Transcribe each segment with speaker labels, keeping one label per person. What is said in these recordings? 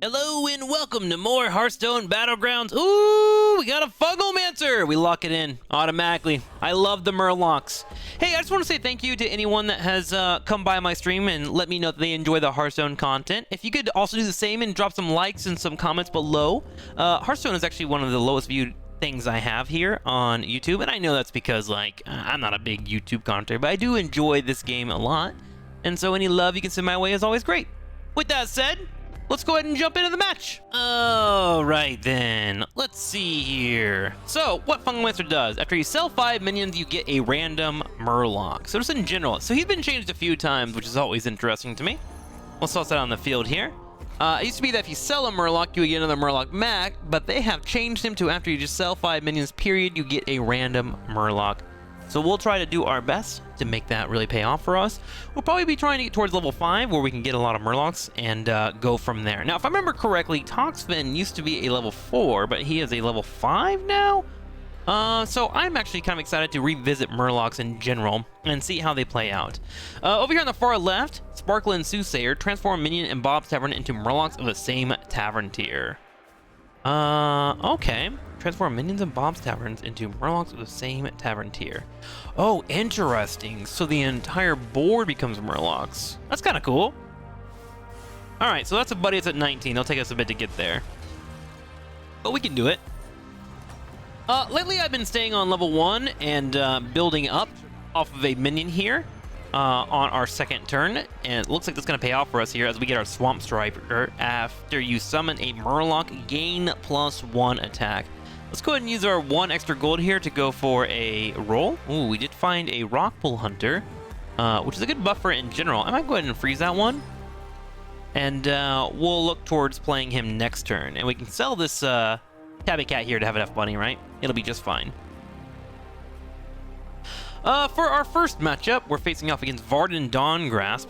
Speaker 1: Hello and welcome to more Hearthstone Battlegrounds. Ooh, we got a Fungalmancer. We lock it in automatically. I love the Murlocs. Hey, I just want to say thank you to anyone that has come by my stream and let me know that they enjoy the Hearthstone content. If you could also do the same and drop some likes and some comments below. Hearthstone is actually one of the lowest viewed things I have here on YouTube, and I know that's because I'm not a big YouTube commentator, but I do enjoy this game a lot, and so any love you can send my way is always great. With that said, let's go ahead and jump into the match. All right, then. Let's see here. So, what Fungalmancer does, after you sell 5 minions, you get a random Murloc. So, just in general. So, he's been changed a few times, which is always interesting to me. Let's toss that on the field here. It used to be that if you sell a Murloc, you would get another Murloc back, but they have changed him to after you just sell 5 minions, period, you get a random Murloc. So we'll try to do our best to make that really pay off for us. We'll probably be trying to get towards level 5 where we can get a lot of Murlocs and go from there. Now, if I remember correctly, Toxfin used to be a level 4, but he is a level 5 now? So I'm actually kind of excited to revisit Murlocs in general and see how they play out. Over here on the far left, Sparkling Soothsayer, transform minion and Bob's Tavern into Murlocs of the same tavern tier. Okay. Transform minions and Bob's Taverns into Murlocs of the same tavern tier. Oh, interesting. So the entire board becomes Murlocs. That's kind of cool. Alright, so that's a buddy that's at 19. It'll take us a bit to get there, but we can do it. Lately I've been staying on level 1 and building up off of a minion here on our second turn, and it looks like that's going to pay off for us here as we get our Swamp Striper. After you summon a Murloc, gain +1 attack. Let's go ahead and use our 1 extra gold here to go for a roll. Ooh, we did find a Rockpool Hunter, which is a good buffer in general. I might go ahead and freeze that one, and we'll look towards playing him next turn. And we can sell this Tabby Cat here to have enough money, right? It'll be just fine. For our first matchup, we're facing off against Varden Dawngrasp,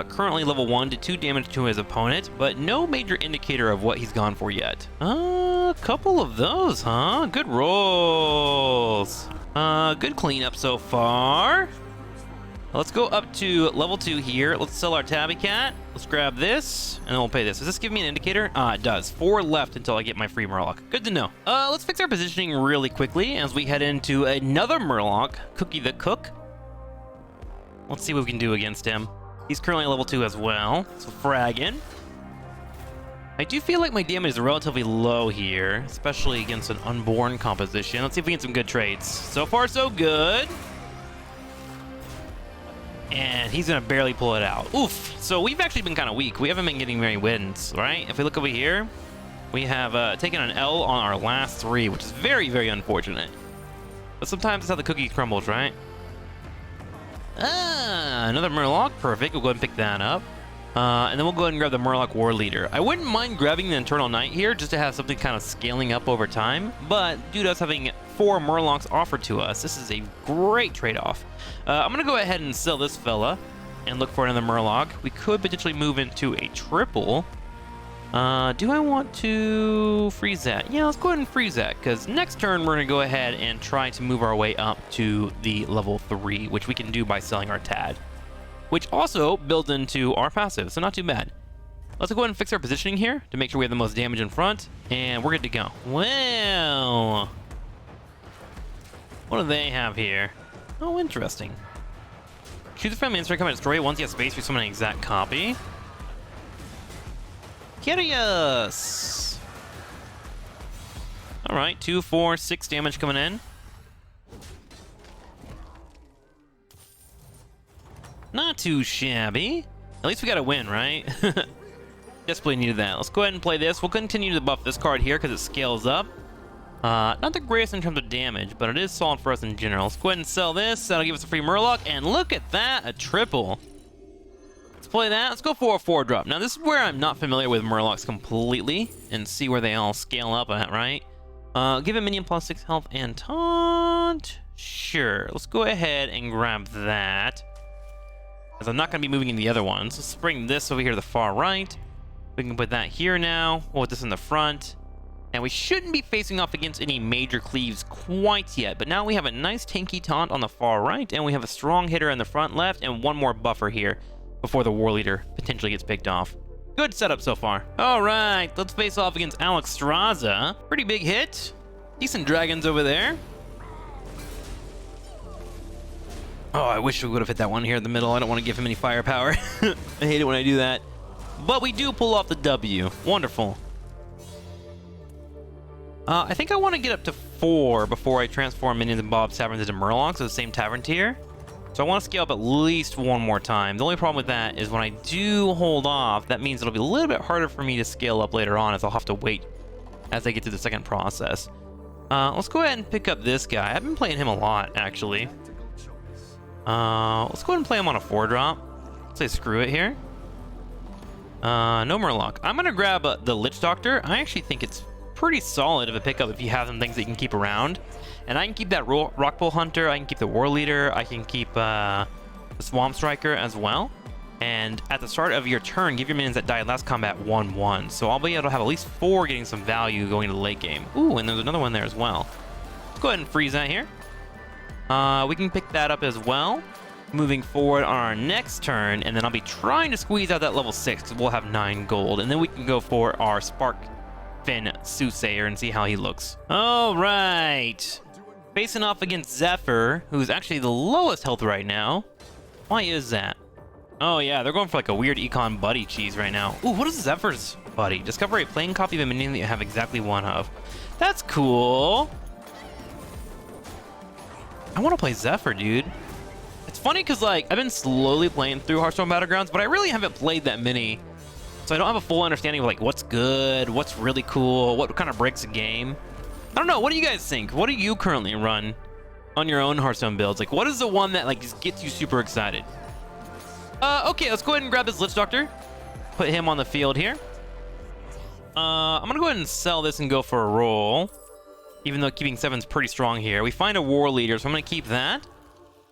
Speaker 1: currently level 1, did 2 damage to his opponent, but no major indicator of what he's gone for yet. A couple of those, huh? Good rolls. Good cleanup so far. Let's go up to level 2 here. Let's sell our Tabby Cat. Let's grab this, and then we'll pay this. Does this give me an indicator? It does. 4 left until I get my free Murloc. Good to know. Let's fix our positioning really quickly as we head into another Murloc, Cookie the Cook. Let's see what we can do against him. He's currently level 2 as well, so fragging. I do feel like my damage is relatively low here, especially against an Unborn composition. Let's see if we get some good trades. So far, so good. And he's gonna barely pull it out. Oof. So we've actually been kind of weak. We haven't been getting many wins, right? If we look over here, we have taken an L on our last 3, which is very, very unfortunate. But sometimes that's how the cookie crumbles, right? Another Murloc. Perfect. We'll go ahead and pick that up. And then we'll go ahead and grab the Murloc War Leader. I wouldn't mind grabbing the Eternal Knight here just to have something kind of scaling up over time. But due to us having 4 Murlocs offered to us, this is a great trade-off. I'm going to go ahead and sell this fella and look for another Murloc. We could potentially move into a triple. Do I want to freeze that? Yeah, let's go ahead and freeze that, because next turn we're going to go ahead and try to move our way up to the level 3, which we can do by selling our Tad, which also builds into our passive, so not too bad. Let's go ahead and fix our positioning here to make sure we have the most damage in front, and we're good to go. Well, what do they have here? Oh, interesting. Choose a friendly insert, come and destroy it once you have space for summon an exact copy. Curious. Alright, 2, 4, 6 damage coming in. Not too shabby. At least we got a win, right? Desperately needed that. Let's go ahead and play this. We'll continue to buff this card here because it scales up. Not the greatest in terms of damage, but it is solid for us in general. Let's go ahead and sell this. That'll give us a free Murloc. And look at that, a triple. Let's play that. Let's go for a 4-drop. Now, this is where I'm not familiar with Murlocs completely and see where they all scale up at, right? Give a minion +6 health and taunt. Sure. Let's go ahead and grab that, as I'm not going to be moving in the other ones. Let's bring this over here to the far right. We can put that here now. We'll put this in the front. And we shouldn't be facing off against any major cleaves quite yet, but now we have a nice tanky taunt on the far right, and we have a strong hitter in the front left, and one more buffer here before the War Leader potentially gets picked off. Good setup so far. All right, let's face off against Alexstrasza. Pretty big hit. Decent dragons over there. Oh, I wish we would have hit that one here in the middle. I don't want to give him any firepower. I hate it when I do that. But we do pull off the W. Wonderful. I think I want to get up to 4 before I transform Minions and Bob's Taverns into Murlocs, so the same tavern tier. So I want to scale up at least one more time. The only problem with that is when I do hold off, that means it'll be a little bit harder for me to scale up later on, as I'll have to wait as I get to the second process. Let's go ahead and pick up this guy. I've been playing him a lot, actually. Let's go ahead and play him on a 4-drop. Let's say screw it here. No Murloc. I'm going to grab the Lich Doctor. I actually think it's pretty solid of a pickup if you have some things that you can keep around. And I can keep that Rockpool Hunter, I can keep the War Leader, I can keep the Swamp Striker as well. And at the start of your turn, give your minions that died last combat 1/1. So I'll be able to have at least 4 getting some value going to the late game. Ooh, and there's another one there as well. Let's go ahead and freeze that here. We can pick that up as well. Moving forward on our next turn, and then I'll be trying to squeeze out that level 6 because we'll have 9 gold. And then we can go for our Spark Fin Soothsayer and see how he looks. All right. Facing off against Zephyr, who's actually the lowest health right now. Why is that? Oh yeah, they're going for like a weird econ buddy cheese right now. Ooh, what is Zephyr's buddy? Discover a plain copy of a minion that you have exactly one of. That's cool. I want to play Zephyr, dude. It's funny because like I've been slowly playing through Hearthstone Battlegrounds, but I really haven't played that many. So I don't have a full understanding of like what's good, what's really cool, what kind of breaks a game. I don't know, what do you guys think? What do you currently run on your own Hearthstone builds? Like what is the one that like just gets you super excited? Okay, let's go ahead and grab this Lich Doctor. Put him on the field here. I'm gonna go ahead and sell this and go for a roll. Even though keeping 7's pretty strong here. We find a War Leader, so I'm gonna keep that.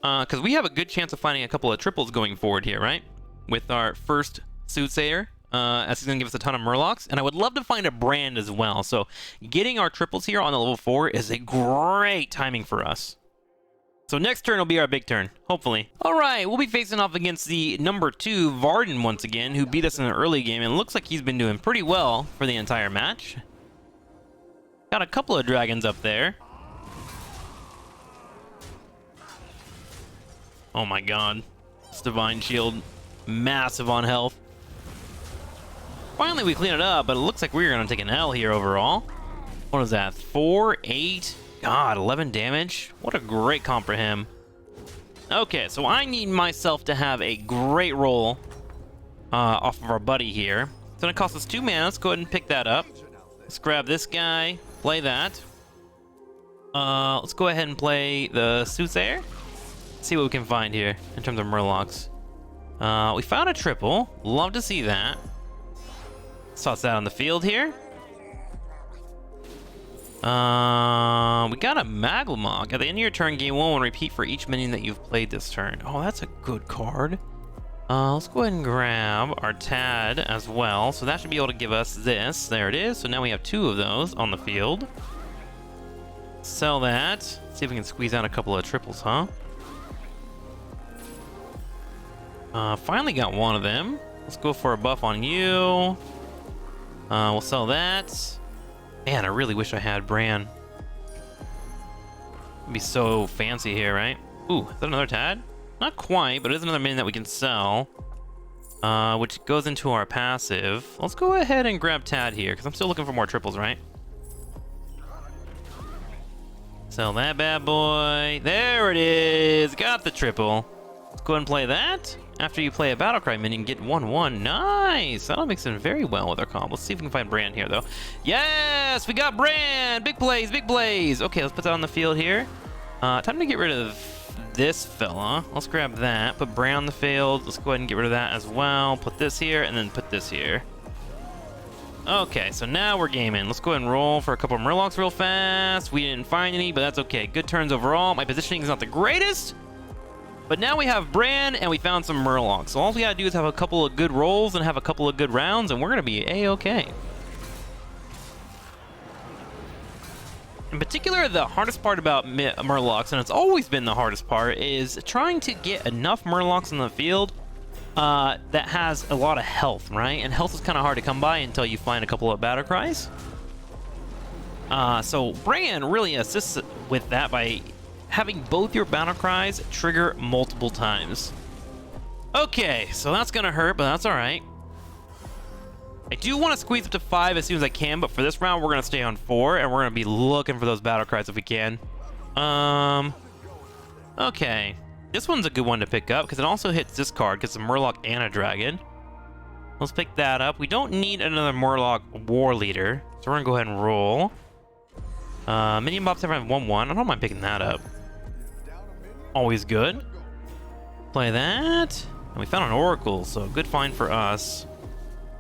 Speaker 1: Because we have a good chance of finding a couple of triples going forward here, right? With our first Soothsayer, as he's gonna give us a ton of Murlocs. And I would love to find a Brann as well. So getting our triples here on the level 4 is a great timing for us. So next turn will be our big turn, hopefully. All right, we'll be facing off against the number 2, Varden, once again, who beat us in the early game, and looks like he's been doing pretty well for the entire match. Got a couple of dragons up there. Oh my god. This Divine Shield, massive on health. Finally, we clean it up, but it looks like we're gonna take an L here overall. What is that, 4, 8? God, 11 damage. What a great comp for him. Okay, so I need myself to have a great roll off of our buddy here. It's gonna cost us 2 mana. Let's go ahead and pick that up. Let's grab this guy, play that. Let's go ahead and play the Soothsayer. See what we can find here in terms of Murlocs. We found a triple. Love to see that. Let's toss that on the field here. We got a Maglemog. At the end of your turn, game 1 will repeat for each minion that you've played this turn. Oh, that's a good card. Let's go ahead and grab our Tad as well. So that should be able to give us this. There it is. So now we have 2 of those on the field. Sell that. See if we can squeeze out a couple of triples, huh? Finally got one of them. Let's go for a buff on you. We'll sell that. Man, I really wish I had Brann. It'd be so fancy here, right? Ooh, is that another Tad? Not quite, but it is another minion that we can sell. Which goes into our passive. Let's go ahead and grab Tad here, because I'm still looking for more triples, right? Sell that bad boy. There it is. Got the triple. Let's go ahead and play that. After you play a Battlecry minion, get 1/1. Nice! That'll mix in very well with our comp. Let's see if we can find Brann here, though. Yes! We got Brann! Big plays, big plays! Okay, let's put that on the field here. Time to get rid of this fella. Let's grab that. Put Brann on the field. Let's go ahead and get rid of that as well. Put this here, and then put this here. Okay, so now we're gaming. Let's go ahead and roll for a couple of Murlocs real fast. We didn't find any, but that's okay. Good turns overall. My positioning is not the greatest. But now we have Brann, and we found some Murlocs. So all we gotta do is have a couple of good rolls and have a couple of good rounds, and we're gonna be A-okay. In particular, the hardest part about Murlocs, and it's always been the hardest part, is trying to get enough Murlocs on the field that has a lot of health, right? And health is kind of hard to come by until you find a couple of battle cries. So Brann really assists with that by having both your battle cries trigger multiple times. Okay, so that's gonna hurt, but that's all right. I do want to squeeze up to 5 as soon as I can, but for this round, we're gonna stay on 4, and we're gonna be looking for those battle cries if we can. Okay. This one's a good one to pick up, because it also hits this card, because it's a Murloc and a Dragon. Let's pick that up. We don't need another Murloc War Leader, so we're gonna go ahead and roll. Minion Bob's have 1/1. I don't mind picking that up. Always good. Play that. And we found an Oracle, so good find for us.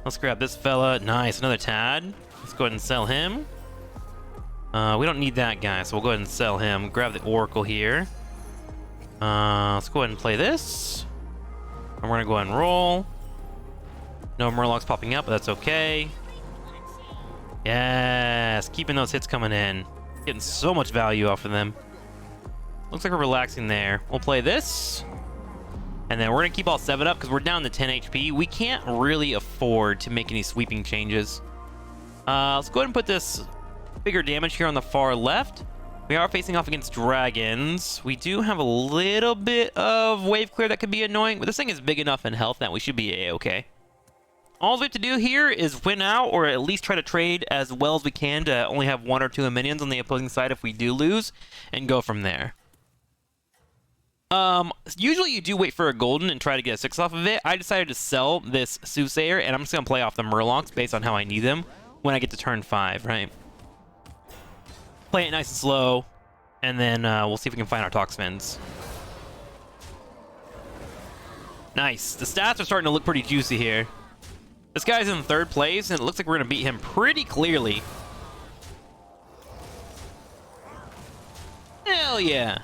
Speaker 1: Let's grab this fella. Nice, another Tad. Let's go ahead and sell him. We don't need that guy, so we'll go ahead and sell him. Grab the Oracle here. Let's go ahead and play this. And we're gonna go ahead and roll. No Murlocs popping up, but that's okay. Yes, keeping those hits coming in. Getting so much value off of them. Looks like we're relaxing there. We'll play this. And then we're going to keep all 7 up because we're down to 10 HP. We can't really afford to make any sweeping changes. Let's go ahead and put this bigger damage here on the far left. We are facing off against dragons. We do have a little bit of wave clear that could be annoying, but this thing is big enough in health that we should be A-okay. All we have to do here is win out, or at least try to trade as well as we can to only have 1 or 2 minions on the opposing side if we do lose, and go from there. Usually you do wait for a golden and try to get a 6 off of it. I decided to sell this Soothsayer, and I'm just going to play off the Murlocs based on how I need them when I get to turn 5, right? Play it nice and slow, and then we'll see if we can find our Toxfins. Nice. The stats are starting to look pretty juicy here. This guy's in 3rd place, and it looks like we're going to beat him pretty clearly. Hell yeah.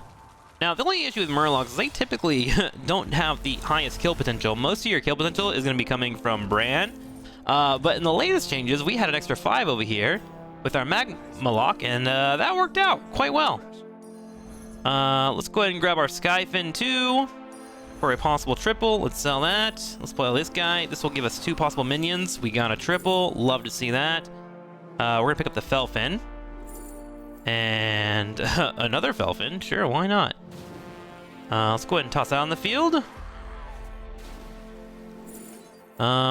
Speaker 1: Now, the only issue with Murlocs is they typically don't have the highest kill potential. Most of your kill potential is going to be coming from Brann. But in the latest changes, we had an extra 5 over here with our Murloc, and that worked out quite well. Let's go ahead and grab our Skyfin 2 for a possible triple. Let's sell that. Let's play this guy. This will give us 2 possible minions. We got a triple. Love to see that. We're going to pick up the Felfin. And another Felfin. Sure, why not? Let's go ahead and toss that on the field.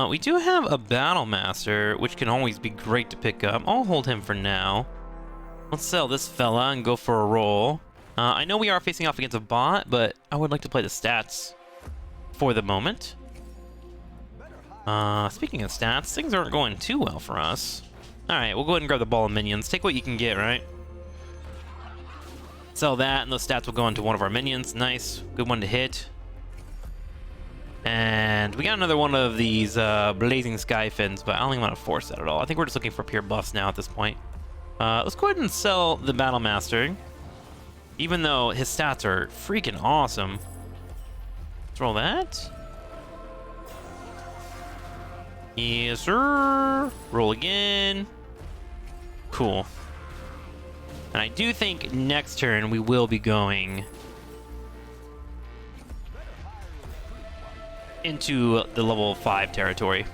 Speaker 1: We do have a Battle Master, which can always be great to pick up. I'll hold him for now. Let's sell this fella and go for a roll. I know we are facing off against a bot, but I would like to play the stats for the moment. Speaking of stats, things aren't going too well for us. Alright, we'll go ahead and grab the ball of minions. Take what you can get, right? Sell that, and those stats will go into one of our minions. Nice. Good one to hit. And we got another one of these Blazing Skyfins, but I don't even want to force that at all. I think we're just looking for pure buffs now at this point. Let's go ahead and sell the Battle Master, even though his stats are freaking awesome. Let's roll that. Yes, sir. Roll again. Cool. And I do think next turn we will be going into the level 5 territory.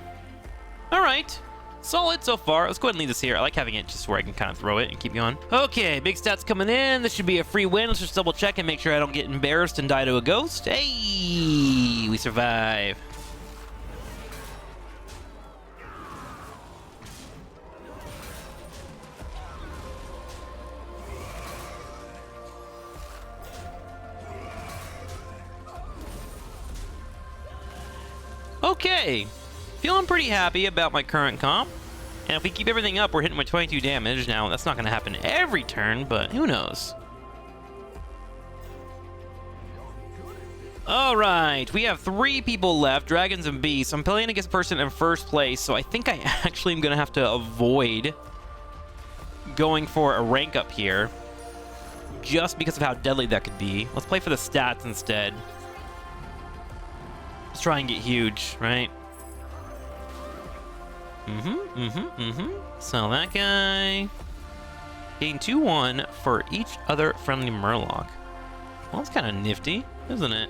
Speaker 1: All right. Solid so far. Let's go ahead and leave this here. I like having it just where I can kind of throw it and keep going. Okay, big stats coming in. This should be a free win. Let's just double check and make sure I don't get embarrassed and die to a ghost. Hey, we survive. Okay, feeling pretty happy about my current comp. And if we keep everything up, we're hitting with 22 damage. Now, that's not going to happen every turn, but who knows? All right, we have 3 people left, dragons and beasts. I'm playing against a person in 1st place, so I think I actually am going to have to avoid going for a rank up here just because of how deadly that could be. Let's play for the stats instead. Let's try and get huge, right? Sell that guy. Gain 2/1 for each other friendly Murloc. Well, that's kind of nifty, isn't it?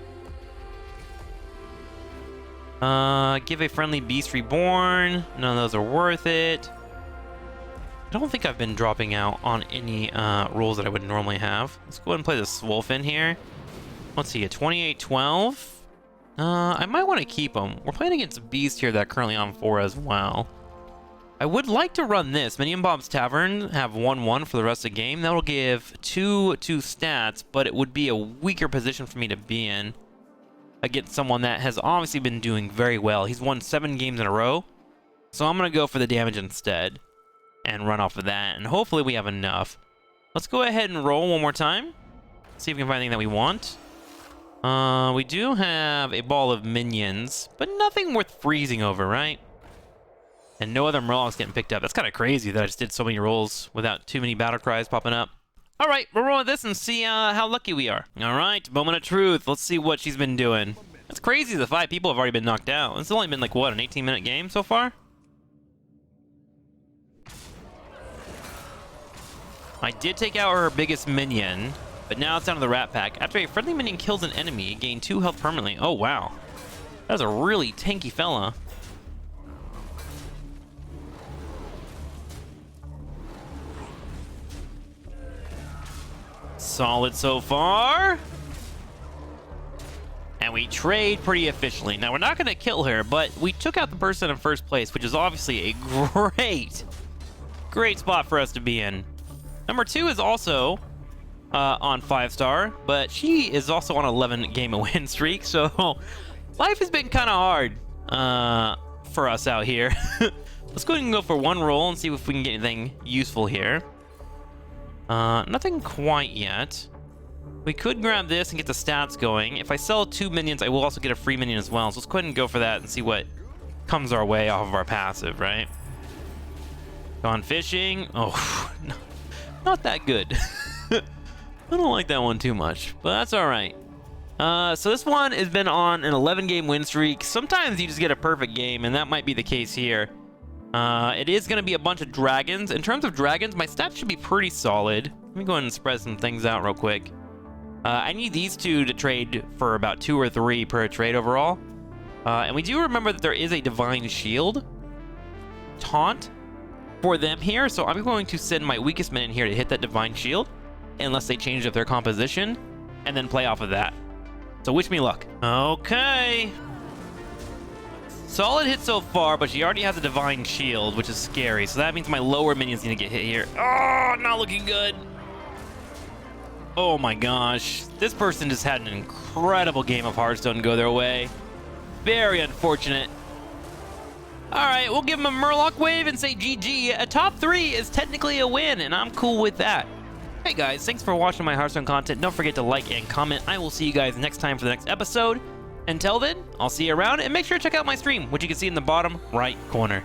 Speaker 1: Give a friendly beast reborn. None of those are worth it. I don't think I've been dropping out on any rolls that I would normally have. Let's go ahead and play this wolf in here. Let's see, a 28-12. I might want to keep them. We're playing against a beast here that are currently on 4 as well. I would like to run this. Minion Bob's Tavern have 1-1 for the rest of the game. That'll give 2 stats, but it would be a weaker position for me to be in against someone that has obviously been doing very well. He's won 7 games in a row. So I'm going to go for the damage instead and run off of that. And hopefully we have enough. Let's go ahead and roll one more time. See if we can find anything that we want. We do have a ball of minions, but nothing worth freezing over, right? And no other Murlocs getting picked up. That's kind of crazy that I just did so many rolls without too many battle cries popping up. All right, we'll roll with this and see how lucky we are. All right, moment of truth. Let's see what she's been doing. It's crazy the 5 people have already been knocked out. It's only been like, what, an 18-minute game so far? I did take out her biggest minion, but now it's down to the Rat Pack. After a friendly minion kills an enemy, gain 2 health permanently. Oh, wow. That was a really tanky fella. Solid so far. And we trade pretty efficiently. Now, we're not going to kill her, but we took out the person in first place, which is obviously a great spot for us to be in. Number 2 is also on 5-star, but she is also on 11-game win streak, so life has been kind of hard for us out here. Let's go ahead and go for 1 roll and see if we can get anything useful here. Nothing quite yet. We could grab this and get the stats going. If I sell 2 minions, I will also get a free minion as well, so let's go ahead and go for that and see what comes our way off of our passive, right? Gone fishing. Oh, no. Not that good. I don't like that one too much, but that's all right. So this one has been on an 11-game win streak. Sometimes you just get a perfect game, and that might be the case here. It is going to be a bunch of dragons. In terms of dragons, my stats should be pretty solid. Let me go ahead and spread some things out real quick. I need these 2 to trade for about 2 or 3 per trade overall. And we do remember that there is a Divine Shield taunt for them here, so I'm going to send my weakest minion here to hit that Divine Shield, unless they change up their composition, and then play off of that. So wish me luck. Okay. Solid hit so far, but she already has a Divine Shield, which is scary, so that means my lower minions need to get hit here. Oh, not looking good. Oh my gosh. This person just had an incredible game of Hearthstone go their way. Very unfortunate. Alright, we'll give him a Murloc wave and say GG. A top 3 is technically a win, and I'm cool with that. Hey guys, thanks for watching my Hearthstone content. Don't forget to like and comment. I will see you guys next time for the next episode. Until then, I'll see you around, and make sure to check out my stream, which you can see in the bottom right corner.